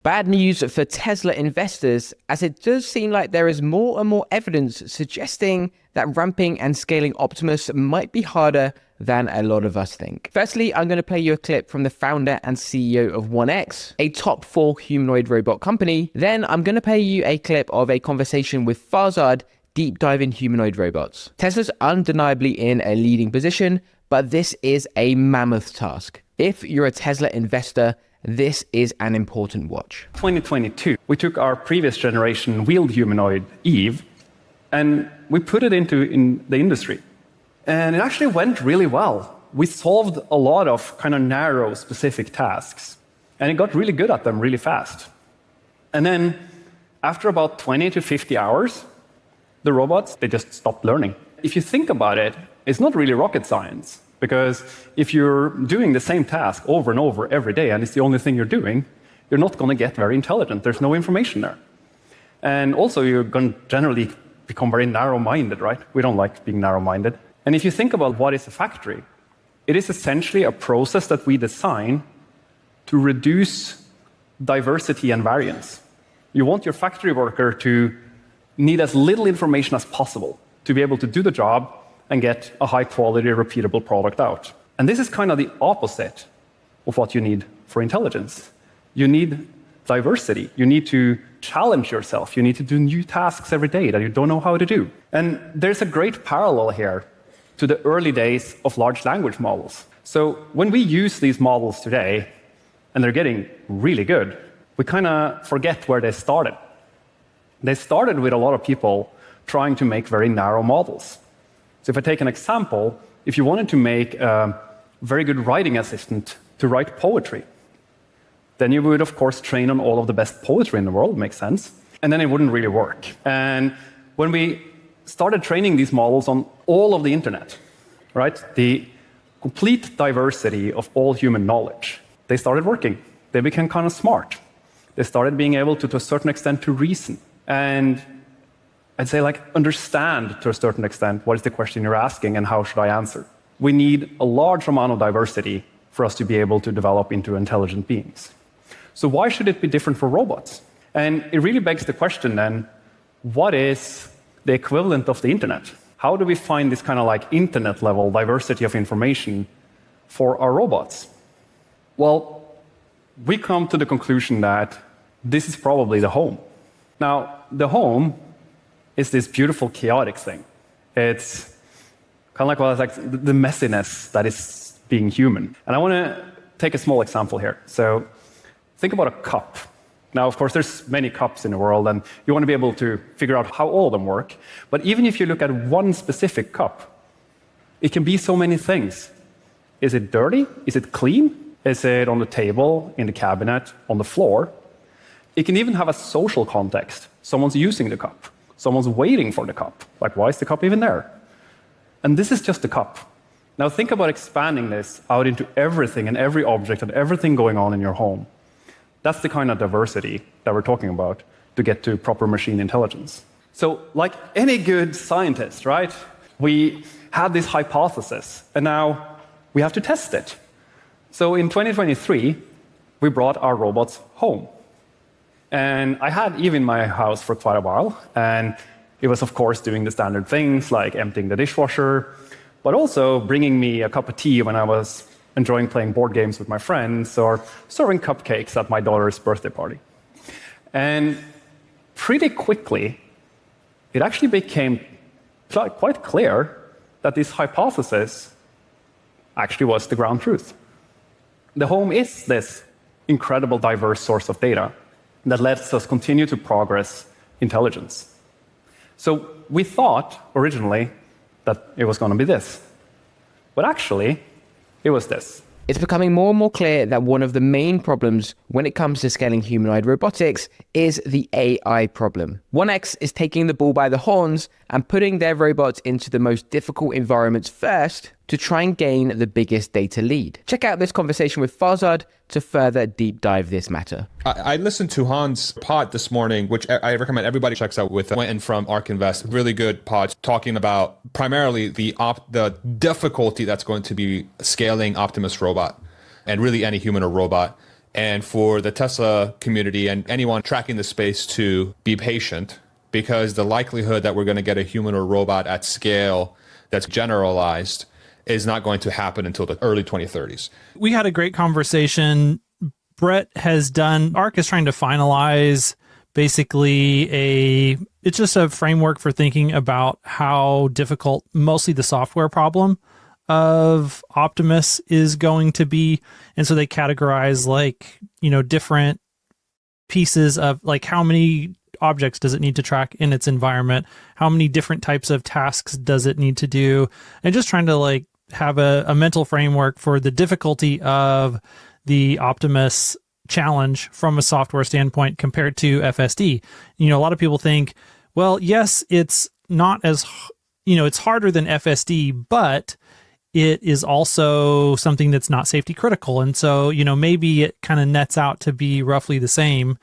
Bad news for Tesla investors, as it does seem like there is more and more evidence suggesting that ramping and scaling Optimus might be harder than a lot of us think. Firstly, I'm going to play you a clip from the founder and CEO of 1X, a top 4 humanoid robot company. Then I'm going to play you a clip of a conversation with Farzad, deep diving humanoid robots. Tesla's undeniably in a leading position, but this is a mammoth task. If you're a Tesla investor, this is an important watch. 2022, we took our previous generation wheeled humanoid, Eve, and we put it in the industry. And it actually went really well. We solved a lot of kind of narrow, specific tasks, and it got really good at them really fast. And then after about 20 to 50 hours, the robots, they just stopped learning. If you think about it, it's not really rocket science. Because if you're doing the same task over and over every day, and it's the only thing you're doing, you're not going to get very intelligent. There's no information there. And also, you're going to generally become very narrow-minded, right? We don't like being narrow-minded. And if you think about what is a factory, it is essentially a process that we design to reduce diversity and variance. You want your factory worker to need as little information as possible to be able to do the job and get a high-quality, repeatable product out. And this is kind of the opposite of what you need for intelligence. You need diversity. You need to challenge yourself. You need to do new tasks every day that you don't know how to do. And there's a great parallel here to the early days of large language models. So when we use these models today, and they're getting really good, we kind of forget where they started. They started with a lot of people trying to make very narrow models. So if I take an example, if you wanted to make a very good writing assistant to write poetry, then you would, of course, train on all of the best poetry in the world, makes sense, and then it wouldn't really work. And when we started training these models on all of the internet, right, the complete diversity of all human knowledge, they started working. They became kind of smart. They started being able to a certain extent, to reason. And I'd say, like, understand to a certain extent what is the question you're asking and how should I answer. We need a large amount of diversity for us to be able to develop into intelligent beings. So why should it be different for robots? And it really begs the question then, what is the equivalent of the internet? How do we find this kind of like internet level diversity of information for our robots? Well, we come to the conclusion that this is probably the home. Now, the home is this beautiful, chaotic thing. It's kind of like, well, it's like the messiness that is being human. And I want to take a small example here. So think about a cup. Now, of course, there's many cups in the world, and you want to be able to figure out how all of them work. But even if you look at one specific cup, it can be so many things. Is it dirty? Is it clean? Is it on the table, in the cabinet, on the floor? It can even have a social context. Someone's using the cup. Someone's waiting for the cup. Like, why is the cup even there? And this is just the cup. Now think about expanding this out into everything and every object and everything going on in your home. That's the kind of diversity that we're talking about to get to proper machine intelligence. So like any good scientist, right? We had this hypothesis, and now we have to test it. So in 2023, we brought our robots home. And I had Eve in my house for quite a while, and it was, of course, doing the standard things like emptying the dishwasher, but also bringing me a cup of tea when I was enjoying playing board games with my friends or serving cupcakes at my daughter's birthday party. And pretty quickly, it actually became quite clear that this hypothesis actually was the ground truth. The home is this incredible, diverse source of data that lets us continue to progress intelligence. So we thought originally that it was going to be this. But actually, it was this. It's becoming more and more clear that one of the main problems when it comes to scaling humanoid robotics is the AI problem. 1X is taking the bull by the horns and putting their robots into the most difficult environments first to try and gain the biggest data lead. Check out this conversation with Farzad to further deep dive this matter. I listened to Hans' pod this morning, which I recommend everybody checks out, with Quentin from ARK Invest. Really good pod talking about primarily the difficulty that's going to be scaling Optimus robot and really any human or robot. and for the Tesla community and anyone tracking the space to be patient, because the likelihood that we're going to get a human or robot at scale that's generalized is not going to happen until the early 2030s. We had a great conversation. Brett has done, ARC is trying to finalize basically it's just a framework for thinking about how difficult mostly the software problem of Optimus is going to be. And so they categorize different pieces of how many objects does it need to track in its environment? How many different types of tasks does it need to do? And just trying to have a mental framework for the difficulty of the Optimus challenge from a software standpoint compared to FSD. A lot of people think, well, yes, it's not as, it's harder than FSD, but it is also something that's not safety critical. And so, maybe it kind of nets out to be roughly the same.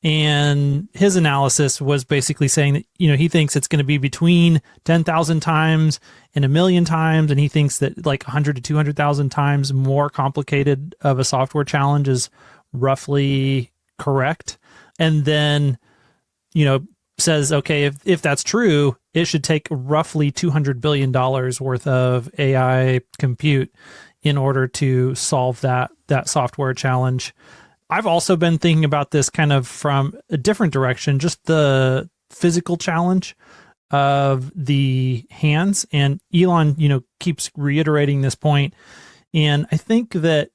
And his analysis was basically saying that, he thinks it's going to be between 10,000 times and 1,000,000 times. And he thinks that 100 to 200,000 times more complicated of a software challenge is roughly correct. And then, says, okay, if that's true, it should take roughly $200 billion worth of AI compute in order to solve that software challenge. I've also been thinking about this kind of from a different direction, just the physical challenge of the hands. And Elon, keeps reiterating this point. And I think that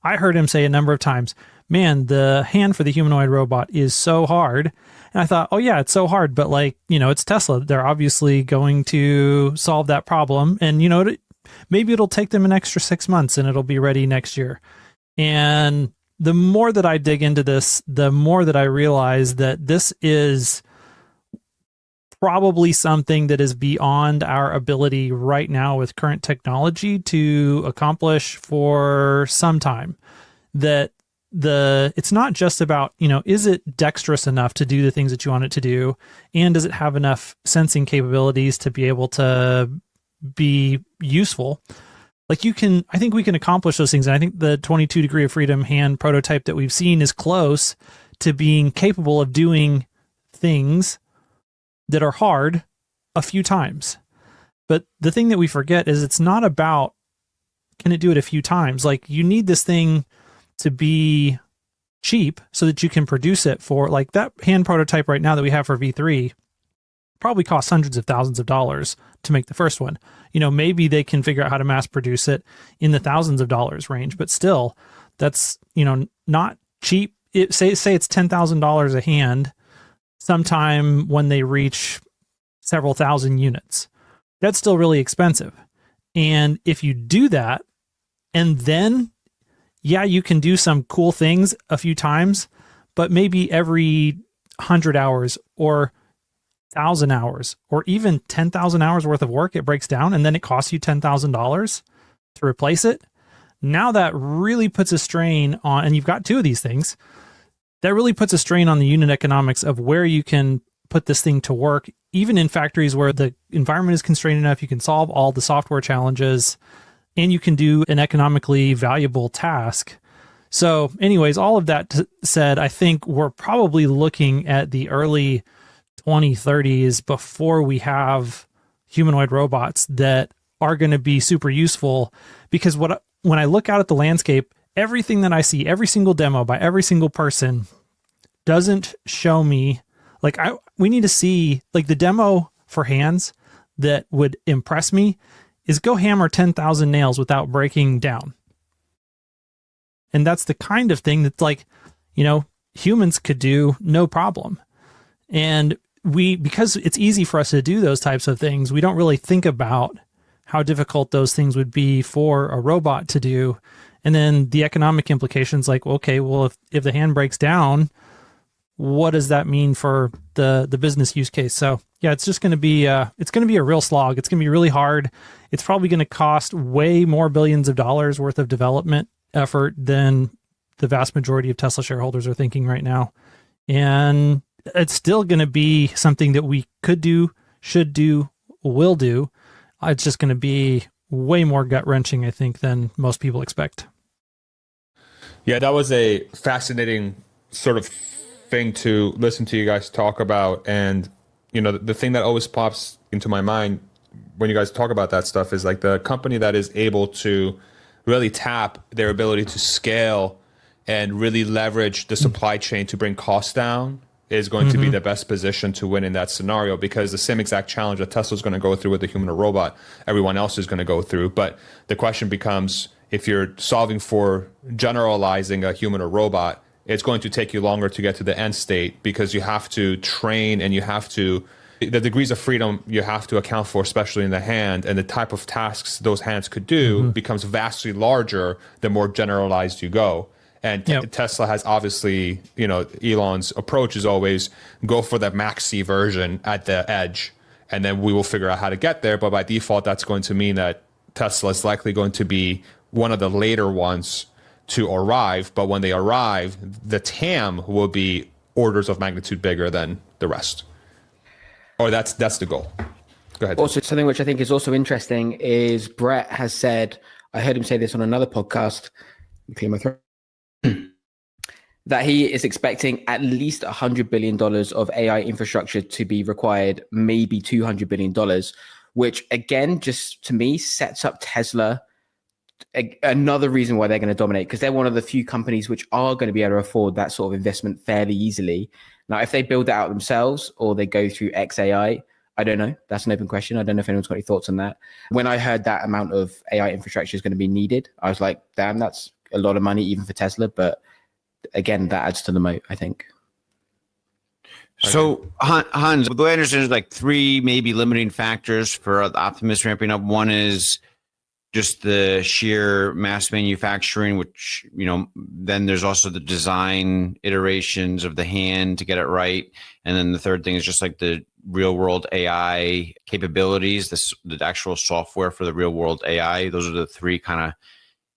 I heard him say a number of times, man, the hand for the humanoid robot is so hard. And I thought, oh yeah, it's so hard, but it's Tesla. They're obviously going to solve that problem. And, maybe it'll take them an extra 6 months and it'll be ready next year. And the more that I dig into this, the more that I realize that this is probably something that is beyond our ability right now with current technology to accomplish for some time. That it's not just about, is it dexterous enough to do the things that you want it to do? And does it have enough sensing capabilities to be able to be useful? I think we can accomplish those things. And I think the 22 degree of freedom hand prototype that we've seen is close to being capable of doing things that are hard a few times. But the thing that we forget is it's not about, can it do it a few times? You need this thing to be cheap so that you can produce it for that hand prototype right now that we have for V3 probably costs hundreds of thousands of dollars to make the first one. Maybe they can figure out how to mass produce it in the thousands of dollars range, but still that's, not cheap. Say it's $10,000 a hand sometime when they reach several thousand units. That's still really expensive. And if you do that, and then yeah, you can do some cool things a few times, but maybe every 100 hours or 1,000 hours or even 10,000 hours worth of work, it breaks down and then it costs you $10,000 to replace it. Now that really puts a strain on, and you've got two of these things, that really puts a strain on the unit economics of where you can put this thing to work, even in factories where the environment is constrained enough, you can solve all the software challenges and you can do an economically valuable task. So anyways, all of that said, I think we're probably looking at the early 2030s before we have humanoid robots that are going to be super useful. Because when I look out at the landscape, everything that I see, every single demo by every single person doesn't show me, we need to see, the demo for hands that would impress me is go hammer 10,000 nails without breaking down. And that's the kind of thing that's humans could do no problem. And because it's easy for us to do those types of things, we don't really think about how difficult those things would be for a robot to do. And then the economic implications, okay, well, if the hand breaks down, what does that mean for the business use case? So yeah, it's just going to be a real slog. It's going to be really hard. It's probably going to cost way more billions of dollars worth of development effort than the vast majority of Tesla shareholders are thinking right now. And it's still going to be something that we could do, should do, will do. It's just going to be way more gut wrenching, I think, than most people expect. Yeah, that was a fascinating sort of thing to listen to you guys talk about. And, the thing that always pops into my mind when you guys talk about that stuff is like the company that is able to really tap their ability to scale and really leverage the supply chain to bring costs down is going to be the best position to win in that scenario, because the same exact challenge that Tesla's going to go through with the human or robot, everyone else is going to go through. But the question becomes, if you're solving for generalizing a human or robot, it's going to take you longer to get to the end state, because you have to train and you have to, the degrees of freedom you have to account for, especially in the hand, and the type of tasks those hands could do becomes vastly larger the more generalized you go. And Tesla has obviously, Elon's approach is always go for the maxi version at the edge, and then we will figure out how to get there. But by default, that's going to mean that Tesla is likely going to be one of the later ones to arrive. But when they arrive, the TAM will be orders of magnitude bigger than the rest. Or that's the goal. Go ahead. Also, something which I think is also interesting is Brett has said, I heard him say this on another podcast, clear my throat, that he is expecting at least $100 billion of AI infrastructure to be required, maybe $200 billion, which again, just to me, sets up Tesla another reason why they're going to dominate, because they're one of the few companies which are going to be able to afford that sort of investment fairly easily. Now, if they build that out themselves or they go through XAI, I don't know. That's an open question. I don't know if anyone's got any thoughts on that. When I heard that amount of AI infrastructure is going to be needed, I was like, damn, that's a lot of money even for Tesla. But again, that adds to the moat, I think. So Hans, the way I understand, there's like three maybe limiting factors for the Optimus ramping up. One is just the sheer mass manufacturing, which, then there's also the design iterations of the hand to get it right. And then the third thing is just like the real world AI capabilities, the actual software for the real world AI. Those are the three kind of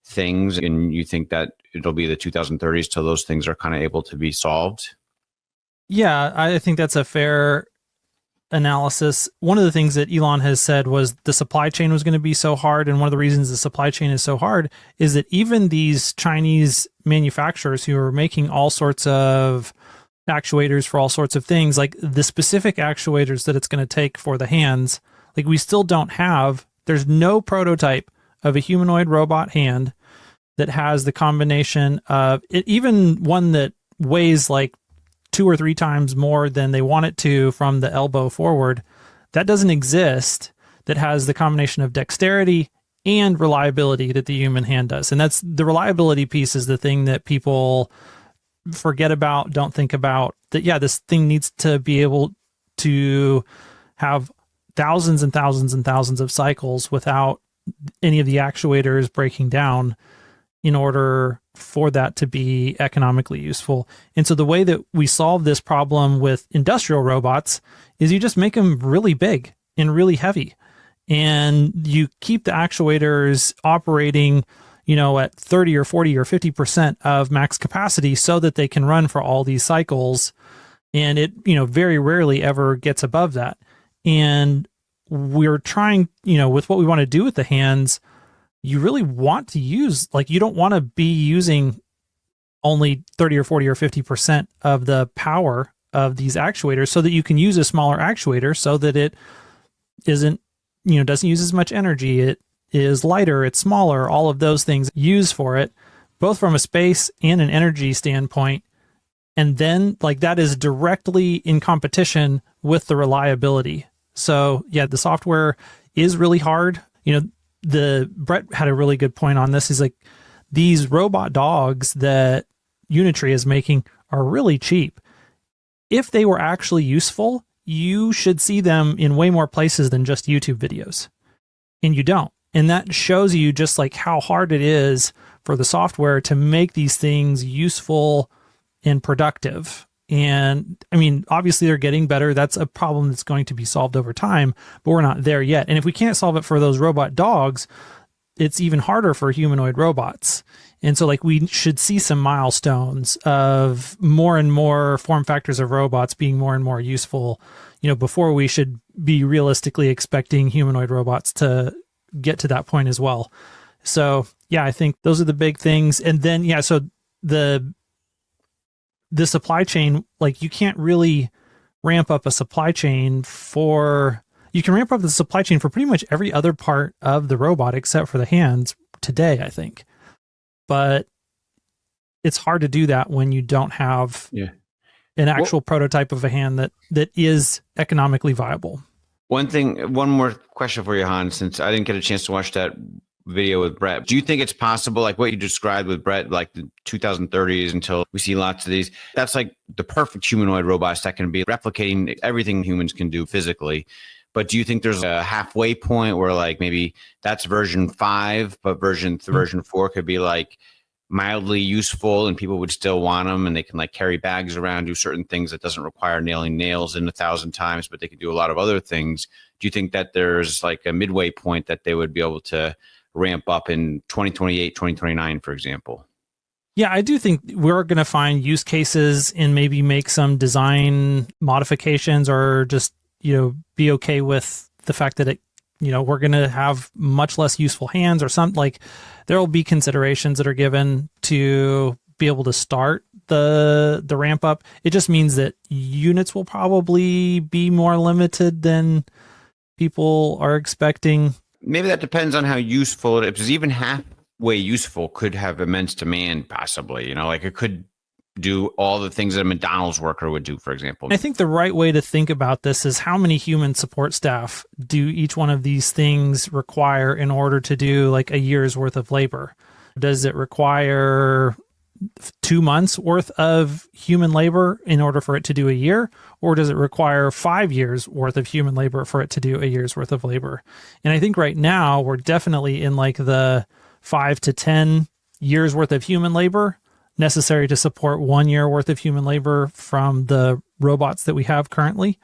things. And you think that it'll be the 2030s till those things are kind of able to be solved? Yeah, I think that's a fair analysis. One of the things that Elon has said was the supply chain was going to be so hard. And one of the reasons the supply chain is so hard is that even these Chinese manufacturers who are making all sorts of actuators for all sorts of things, like the specific actuators that it's going to take for the hands, like we still don't have, there's no prototype of a humanoid robot hand that has the combination of it, even one that weighs like 2 or 3 times more than they want it to from the elbow forward. That doesn't exist, that has the combination of dexterity and reliability that the human hand does. And that's the reliability piece is the thing that people forget about, don't think about, that, yeah, this thing needs to be able to have thousands and thousands and thousands of cycles without any of the actuators breaking down in order for that to be economically useful. And so the way that we solve this problem with industrial robots is you just make them really big and really heavy. And you keep the actuators operating, at 30 or 40 or 50% of max capacity so that they can run for all these cycles. And it, very rarely ever gets above that. And we're trying, with what we want to do with the hands, you really want to use, like, you don't want to be using only 30 or 40 or 50% of the power of these actuators, so that you can use a smaller actuator so that it isn't, doesn't use as much energy. It is lighter, it's smaller, all of those things used for it, both from a space and an energy standpoint. And then like that is directly in competition with the reliability. So yeah, the software is really hard. The Brett had a really good point on this. He's like, these robot dogs that Unitree is making are really cheap. If they were actually useful, you should see them in way more places than just YouTube videos. And you don't. And that shows you just like how hard it is for the software to make these things useful and productive. And I mean, obviously they're getting better. That's a problem that's going to be solved over time, but we're not there yet. And if we can't solve it for those robot dogs, it's even harder for humanoid robots. And so like we should see some milestones of more and more form factors of robots being more and more useful, before we should be realistically expecting humanoid robots to get to that point as well. So yeah, I think those are the big things. And then, yeah, so the supply chain, like you can't really ramp up a supply chain for, you can ramp up the supply chain for pretty much every other part of the robot except for the hands today, I think. But it's hard to do that when you don't have an actual prototype of a hand that is economically viable. One more question for you, Han, since I didn't get a chance to watch that video with Brett. Do you think it's possible, like what you described with Brett, like the 2030s until we see lots of these, that's like the perfect humanoid robots that can be replicating everything humans can do physically. But do you think there's a halfway point where like maybe that's version 5, but version 4 could be like mildly useful and people would still want them and they can like carry bags around, do certain things that doesn't require nailing nails in 1,000 times, but they can do a lot of other things. Do you think that there's like a midway point that they would be able to ramp up in 2028, 2029, for example? Yeah, I do think we're going to find use cases and maybe make some design modifications or just, be okay with the fact that we're going to have much less useful hands or something. Like there will be considerations that are given to be able to start the ramp up. It just means that units will probably be more limited than people are expecting. Maybe that depends on how useful it is, because even halfway useful could have immense demand, possibly. Like it could do all the things that a McDonald's worker would do, for example. I think the right way to think about this is how many human support staff do each one of these things require in order to do like a year's worth of labor? Does it require 2 months worth of human labor in order for it to do a year? Or does it require 5 years worth of human labor for it to do a year's worth of labor? And I think right now we're definitely in like the 5 to 10 years worth of human labor necessary to support 1 year worth of human labor from the robots that we have currently.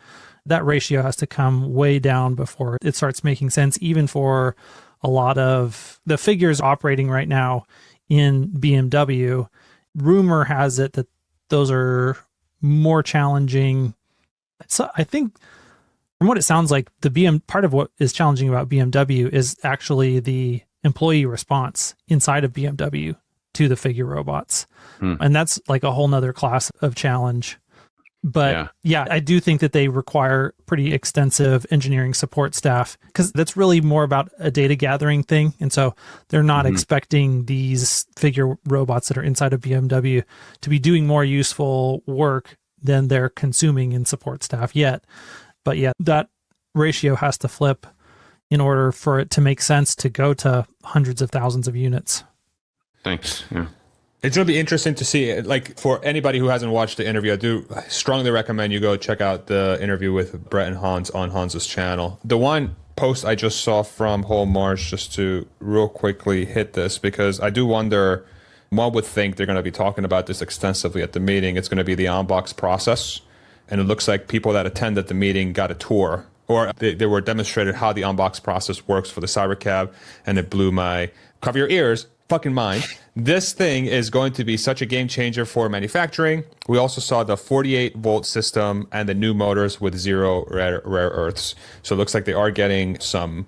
That ratio has to come way down before it starts making sense, even for a lot of the figures operating right now in BMW. Rumor has it that those are more challenging. So I think from what it sounds like, part of what is challenging about BMW is actually the employee response inside of BMW to the figure robots. And that's like a whole nother class of challenge. But yeah, I do think that they require pretty extensive engineering support staff because that's really more about a data gathering thing. And so they're not expecting these figure robots that are inside of BMW to be doing more useful work than they're consuming in support staff yet. But yeah, that ratio has to flip in order for it to make sense to go to hundreds of thousands of units. Thanks. Yeah. It's going to be interesting to see, like, for anybody who hasn't watched the interview, I do strongly recommend you go check out the interview with Brett and Hans on Hans's channel. The one post I just saw from Whole Marsh, just to real quickly hit this, because I do wonder, one would think they're going to be talking about this extensively at the meeting. It's going to be the unbox process. And it looks like people that attended the meeting got a tour, or they were demonstrated how the unbox process works for the Cybercab, and it blew my cover your ears fucking mind. This thing is going to be such a game changer for manufacturing. We also saw the 48 volt system and the new motors with 0 rare earths. So it looks like they are getting some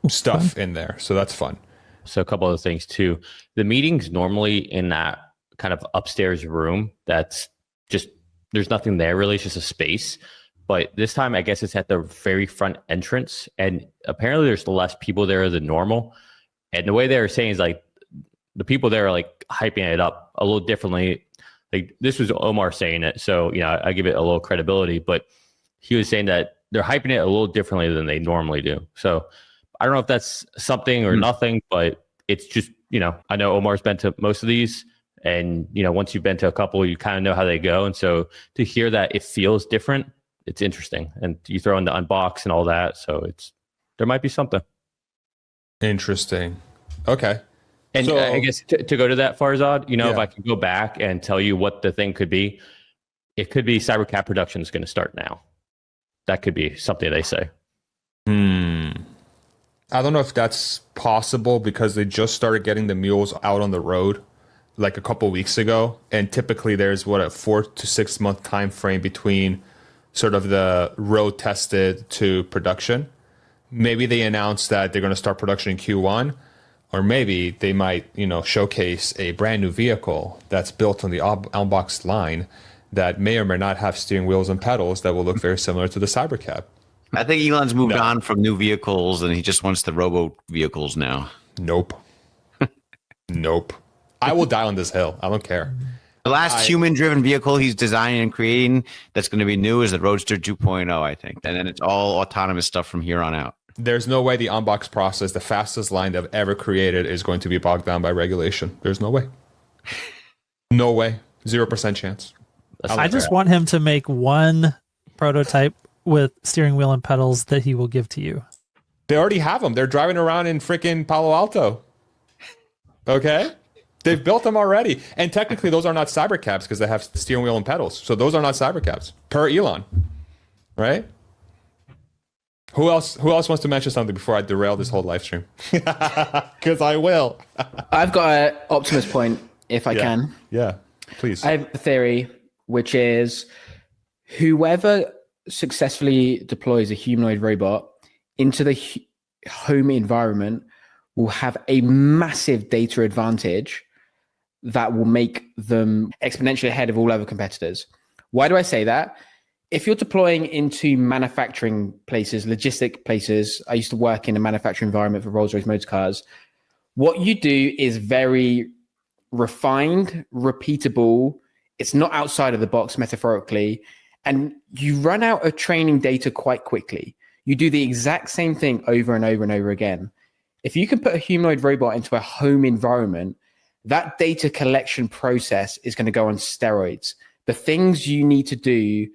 stuff in there. So that's fun. So a couple of things too. The meeting's normally in that kind of upstairs room that's just, there's nothing there really, it's just a space. But this time, I guess it's at the very front entrance. And apparently there's less people there than normal. And the way they were saying is like, the people there are like hyping it up a little differently. Like this was Omar saying it. So, I give it a little credibility, but he was saying that they're hyping it a little differently than they normally do. So I don't know if that's something or nothing, but it's just, I know Omar's been to most of these and, once you've been to a couple, you kind of know how they go. And so to hear that it feels different, it's interesting. And you throw in the unbox and all that. So there might be something. Interesting. Okay. And so, I guess to go to that, Farzad, yeah. If I could go back and tell you what the thing could be, it could be Cybercab production is going to start now. That could be something they say. I don't know if that's possible because they just started getting the mules out on the road like a couple weeks ago. And typically there's a 4 to 6 month time frame between sort of the road tested to production. Maybe they announced that they're going to start production in Q1. Or maybe they might, showcase a brand new vehicle that's built on the unboxed line that may or may not have steering wheels and pedals that will look very similar to the Cybercab. I think Elon's moved on from new vehicles and he just wants the robo vehicles now. Nope. Nope. I will die on this hill. I don't care. The last human-driven vehicle he's designing and creating that's going to be new is the Roadster 2.0, I think. And then it's all autonomous stuff from here on out. There's no way the unbox process, the fastest line they've ever created, is going to be bogged down by regulation. There's no way. No way. 0% chance. I just want him to make one prototype with steering wheel and pedals that he will give to you. They already have them. They're driving around in freaking Palo Alto. Okay? They've built them already. And technically, those are not Cybercabs because they have steering wheel and pedals. So those are not Cybercabs, per Elon. Right? Who else wants to mention something before I derail this whole live stream? Because I will. I've got an Optimus point, if I can. Yeah, please. I have a theory, which is whoever successfully deploys a humanoid robot into the home environment will have a massive data advantage that will make them exponentially ahead of all other competitors. Why do I say that? If you're deploying into manufacturing places, logistic places, I used to work in a manufacturing environment for Rolls-Royce motor cars. What you do is very refined, repeatable. It's not outside of the box, metaphorically. And you run out of training data quite quickly. You do the exact same thing over and over and over again. If you can put a humanoid robot into a home environment, that data collection process is going to go on steroids. The things you need to do,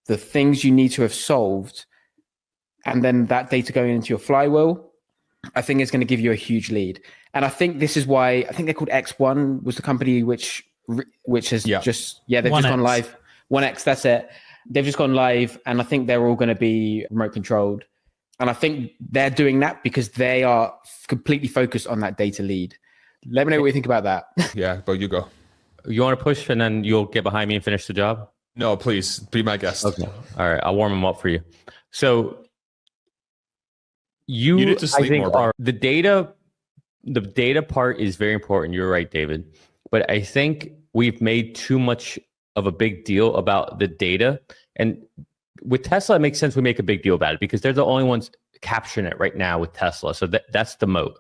the things you need to have solved, and then that data going into your flywheel, I think is going to give you a huge lead. And I think this is why, I think they're called X1 was the company which has they've just gone live. 1X, that's it. They've just gone live, and I think they're all going to be remote controlled. And I think they're doing that because they are completely focused on that data lead. Let me know what you think about that. Yeah, but you go. You want to push and then you'll get behind me and finish the job? No, please be my guest. Okay. All right. I'll warm them up for you. So you need to sleep more, bro. The data part is very important. You're right, David. But I think we've made too much of a big deal about the data. And with Tesla, it makes sense we make a big deal about it because they're the only ones capturing it right now with Tesla. So that's the moat.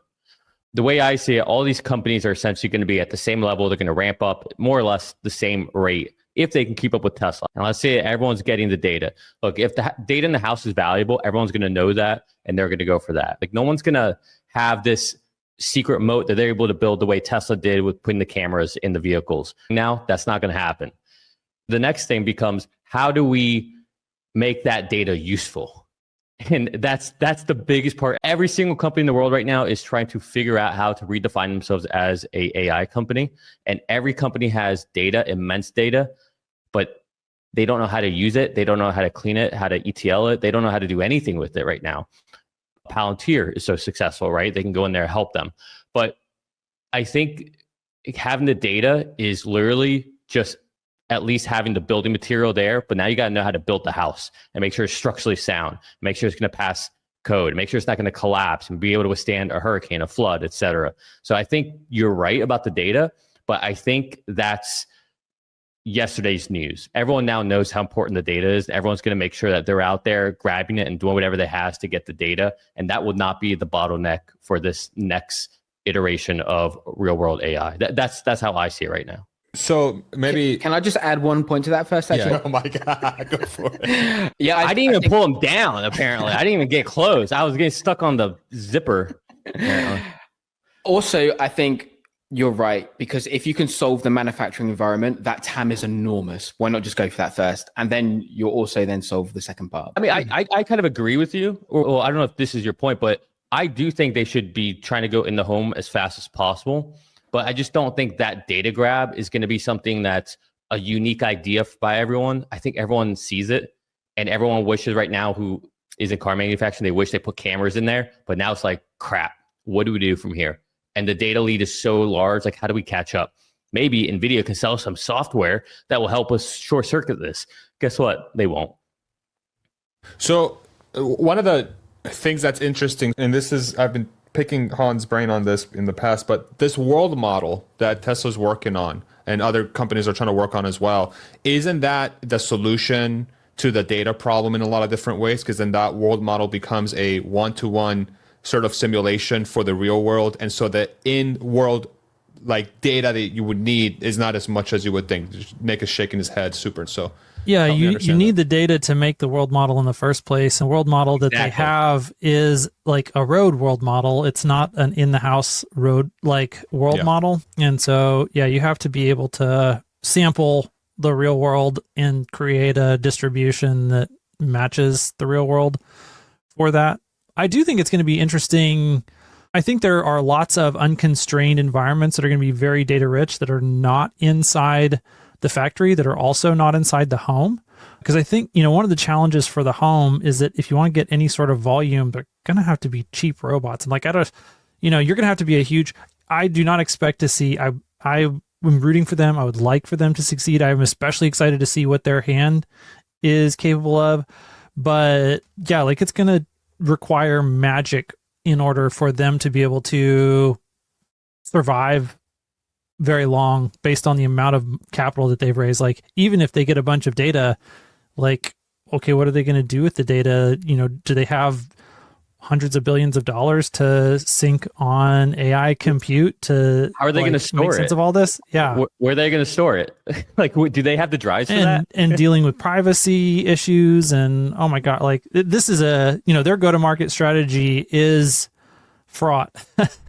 The way I see it, all these companies are essentially going to be at the same level. They're going to ramp up more or less the same rate if they can keep up with Tesla. And let's say everyone's getting the data. Look, if the data in the house is valuable, everyone's going to know that and they're going to go for that. Like no one's going to have this secret moat that they're able to build the way Tesla did with putting the cameras in the vehicles. Now, that's not going to happen. The next thing becomes, how do we make that data useful? And that's the biggest part. Every single company in the world right now is trying to figure out how to redefine themselves as a AI company. And every company has data, immense data, but they don't know how to use it. They don't know how to clean it, how to ETL it. They don't know how to do anything with it right now. Palantir is so successful, right? They can go in there and help them. But I think having the data is literally just at least having the building material there, but now you got to know how to build the house and make sure it's structurally sound, make sure it's going to pass code, make sure it's not going to collapse and be able to withstand a hurricane, a flood, etc. So I think you're right about the data, but I think that's yesterday's news. Everyone now knows how important the data is. Everyone's going to make sure that they're out there grabbing it and doing whatever they has to get the data. And that will not be the bottleneck for this next iteration of real world AI. That's how I see it right now. So maybe can I just add one point to that first? Actually? Yeah. Oh my God, go for it. Yeah, I didn't even pull him down. Apparently, I didn't even get close. I was getting stuck on the zipper. Also, I think you're right because if you can solve the manufacturing environment, that TAM is enormous. Why not just go for that first, and then you'll also then solve the second part? I mean, I kind of agree with you. Or I don't know if this is your point, but I do think they should be trying to go in the home as fast as possible. But I just don't think that data grab is going to be something that's a unique idea by everyone. I think everyone sees it and everyone wishes right now who is in car manufacturing, they wish they put cameras in there, but now it's like, crap, what do we do from here? And the data lead is so large, like how do we catch up? Maybe NVIDIA can sell some software that will help us short circuit this. Guess what? They won't. So one of the things that's interesting, and this is, I've been picking Han's brain on this in the past, but this world model that Tesla's working on and other companies are trying to work on as well, isn't that the solution to the data problem in a lot of different ways? Because then that world model becomes a one-to-one sort of simulation for the real world. And so the in-world like data that you would need is not as much as you would think. Just Nick is shaking his head super. So yeah, you need the data to make the world model in the first place. And world model that they have is like a road world model. It's not an in-the-house road like world model. And so, yeah, you have to be able to sample the real world and create a distribution that matches the real world for that. I do think it's going to be interesting. I think there are lots of unconstrained environments that are going to be very data rich that are not inside the factory, that are also not inside the home. Because I think, one of the challenges for the home is that if you want to get any sort of volume, they're going to have to be cheap robots. And like, you're going to have to be a huge, I do not expect to see, I'm rooting for them. I would like for them to succeed. I'm especially excited to see what their hand is capable of. But yeah, like it's going to require magic in order for them to be able to survive very long based on the amount of capital that they've raised. Like, even if they get a bunch of data, like, okay, what are they going to do with the data? Do they have hundreds of billions of dollars to sink on AI compute to how are they going to store make sense of all this? Yeah. Where are they going to store it? Like, do they have the drives for that? And dealing with privacy issues and, oh my God, like this is their go-to-market strategy is fraught.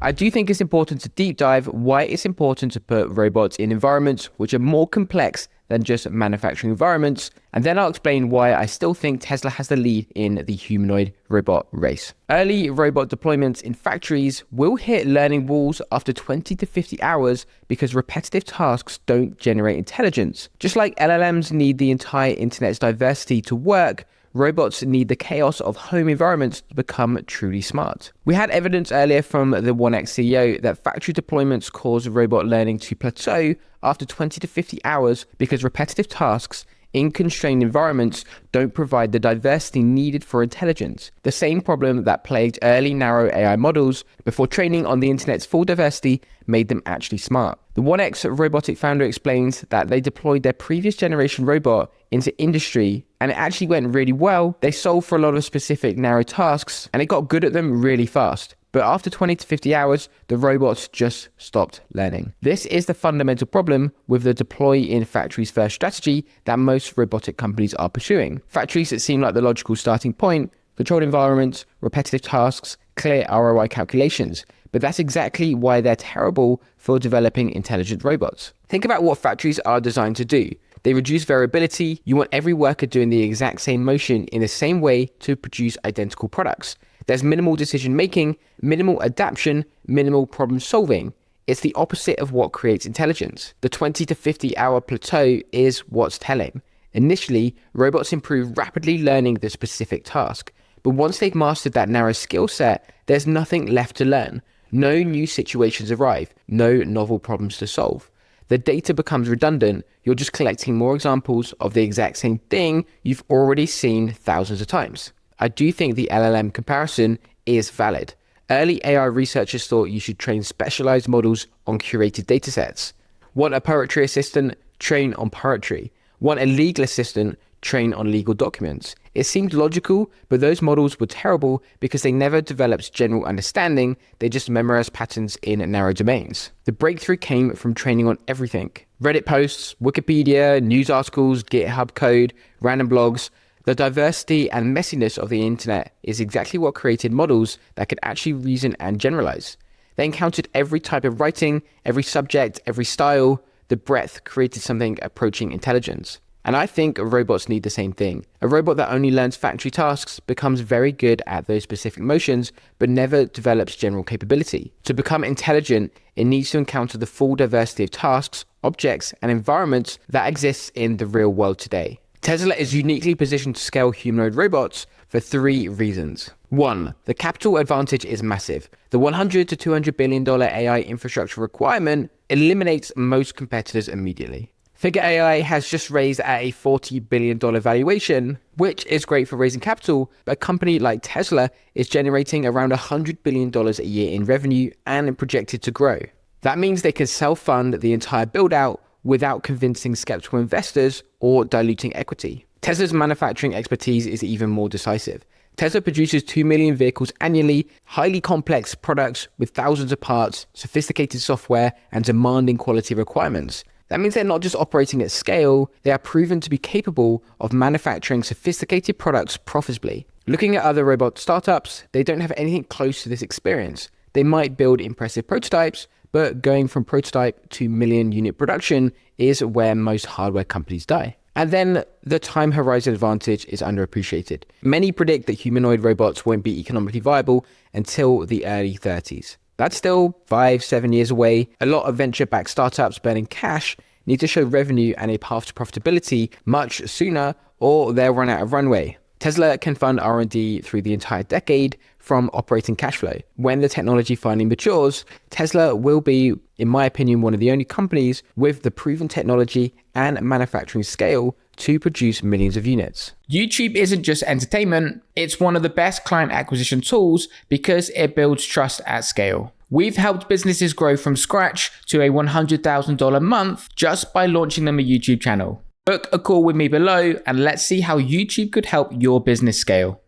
I do think it's important to deep dive why it's important to put robots in environments which are more complex than just manufacturing environments, and then I'll explain why I still think Tesla has the lead in the humanoid robot race. Early robot deployments in factories will hit learning walls after 20 to 50 hours because repetitive tasks don't generate intelligence. Just like LLMs need the entire internet's diversity to work, robots need the chaos of home environments to become truly smart. We had evidence earlier from the 1X CEO that factory deployments cause robot learning to plateau after 20 to 50 hours because repetitive tasks in constrained environments don't provide the diversity needed for intelligence. The same problem that plagued early narrow AI models before training on the internet's full diversity made them actually smart. The 1X robotic founder explains that they deployed their previous generation robot into industry and it actually went really well. They solved for a lot of specific narrow tasks and it got good at them really fast. But after 20 to 50 hours, the robots just stopped learning. This is the fundamental problem with the deploy in factories first strategy that most robotic companies are pursuing. Factories that seem like the logical starting point, controlled environments, repetitive tasks, clear ROI calculations. But that's exactly why they're terrible for developing intelligent robots. Think about what factories are designed to do. They reduce variability. You want every worker doing the exact same motion in the same way to produce identical products. There's minimal decision making, minimal adaptation, minimal problem solving. It's the opposite of what creates intelligence. The 20 to 50 hour plateau is what's telling. Initially, robots improve rapidly learning the specific task. But once they've mastered that narrow skill set, there's nothing left to learn. No new situations arrive, no novel problems to solve. The data becomes redundant. You're just collecting more examples of the exact same thing you've already seen thousands of times. I do think the LLM comparison is valid. Early AI researchers thought you should train specialized models on curated datasets. Want a poetry assistant? Train on poetry. Want a legal assistant? Train on legal documents. It seemed logical, but those models were terrible because they never developed general understanding. They just memorized patterns in narrow domains. The breakthrough came from training on everything. Reddit posts, Wikipedia, news articles, GitHub code, random blogs. The diversity and messiness of the internet is exactly what created models that could actually reason and generalize. They encountered every type of writing, every subject, every style. The breadth created something approaching intelligence. And I think robots need the same thing. A robot that only learns factory tasks becomes very good at those specific motions, but never develops general capability. To become intelligent, it needs to encounter the full diversity of tasks, objects, and environments that exists in the real world today. Tesla is uniquely positioned to scale humanoid robots for 3 reasons. 1. The capital advantage is massive. The $100 to $200 billion AI infrastructure requirement eliminates most competitors immediately. Figure AI has just raised at a $40 billion valuation, which is great for raising capital, but a company like Tesla is generating around $100 billion a year in revenue and projected to grow. That means they can self-fund the entire build-out without convincing skeptical investors or diluting equity. Tesla's manufacturing expertise is even more decisive. Tesla produces 2 million vehicles annually, highly complex products with thousands of parts, sophisticated software, and demanding quality requirements. That means they're not just operating at scale, they are proven to be capable of manufacturing sophisticated products profitably. Looking at other robot startups, they don't have anything close to this experience. They might build impressive prototypes, but going from prototype to million unit production is where most hardware companies die. And then the time horizon advantage is underappreciated. Many predict that humanoid robots won't be economically viable until the early 30s. That's still 5-7 years away. A lot of venture-backed startups burning cash need to show revenue and a path to profitability much sooner, or they'll run out of runway. Tesla can fund R&D through the entire decade from operating cash flow. When the technology finally matures, Tesla will be, in my opinion, one of the only companies with the proven technology and manufacturing scale to produce millions of units. YouTube isn't just entertainment, it's one of the best client acquisition tools because it builds trust at scale. We've helped businesses grow from scratch to a $100,000 a month just by launching them a YouTube channel. Book a call with me below and let's see how YouTube could help your business scale.